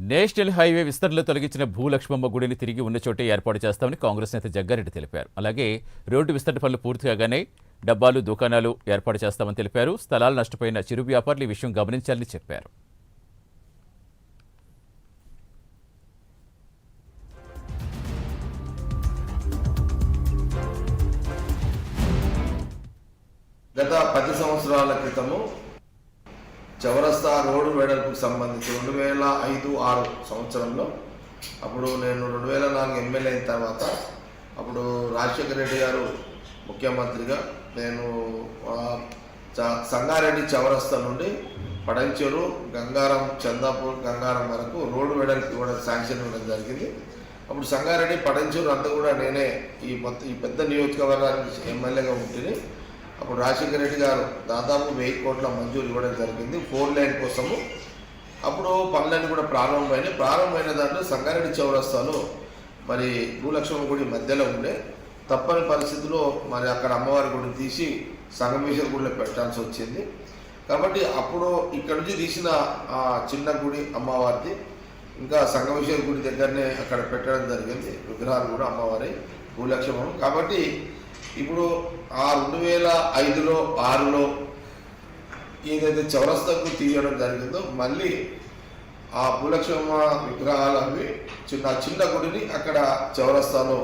National highway విస్తరణలో తొలగించిన భూలక్ష్మమ్మ గుడిని తిరిగి ఉన్న చోటే ఏర్పాటు చేస్తామని కాంగ్రెస్ నేత జగ్గారెడ్డి తెలిపారు. అలాగే రోడ్డు విస్తరణ పనులు పూర్తి కాగానే డబ్బాలు, దుకాణాలు ఏర్పాటు చేస్తామని తెలిపారు. స్థలాలు నష్టపోయిన చిరు వ్యాపారులు ఈ విషయం గమనించాలని చెప్పారు. గత 10 సంవత్సరాల క్రితము చౌరస్తా రోడ్డు వెడల్పుకు సంబంధించి 2005-6 సంవత్సరంలో అప్పుడు నేను 2004 ఎమ్మెల్యే అయిన తర్వాత అప్పుడు రాజశేఖర రెడ్డి గారు ముఖ్యమంత్రిగా నేను సంగారెడ్డి చౌరస్తా నుండి పడంచెరు, గంగారం, చందాపూర్, గంగారం వరకు రోడ్డు వెడల్పు కూడా శాంక్షన్ ఇవ్వడం జరిగింది. అప్పుడు సంగారెడ్డి, పడంచెరు అంతా కూడా నేనే ఈ పెద్ద నియోజకవర్గానికి ఎమ్మెల్యేగా ఉంటుంది. అప్పుడు రాజశేఖర రెడ్డి గారు దాదాపు 1000 కోట్ల మంజూరు ఇవ్వడం జరిగింది 4 లైన్ కోసము. అప్పుడు పనులన్నీ కూడా ప్రారంభమైన దాంట్లో సంగారెడ్డి చౌరస్తాలో మరి భూలక్ష్మమ్మ గుడి మధ్యలో ఉండే తప్పని పరిస్థితుల్లో మరి అక్కడ అమ్మవారి గుడిని తీసి సంగమేశ్వర గుడిలో పెట్టాల్సి వచ్చింది. కాబట్టి అప్పుడు ఇక్కడ నుంచి తీసిన ఆ చిన్న గుడి అమ్మవారిది ఇంకా సంగమేశ్వర గుడి దగ్గరనే అక్కడ పెట్టడం జరిగింది. విగ్రహాలు కూడా అమ్మవారి భూలక్ష్మమ్మ. కాబట్టి ఇప్పుడు ఆ 2005లో 2006లో ఏదైతే చౌరస్తాకు తీయడం జరిగిందో మళ్ళీ ఆ భూలక్ష్మమ్మ విగ్రహాలు అవి చిన్న గుడిని అక్కడ చౌరస్తాలో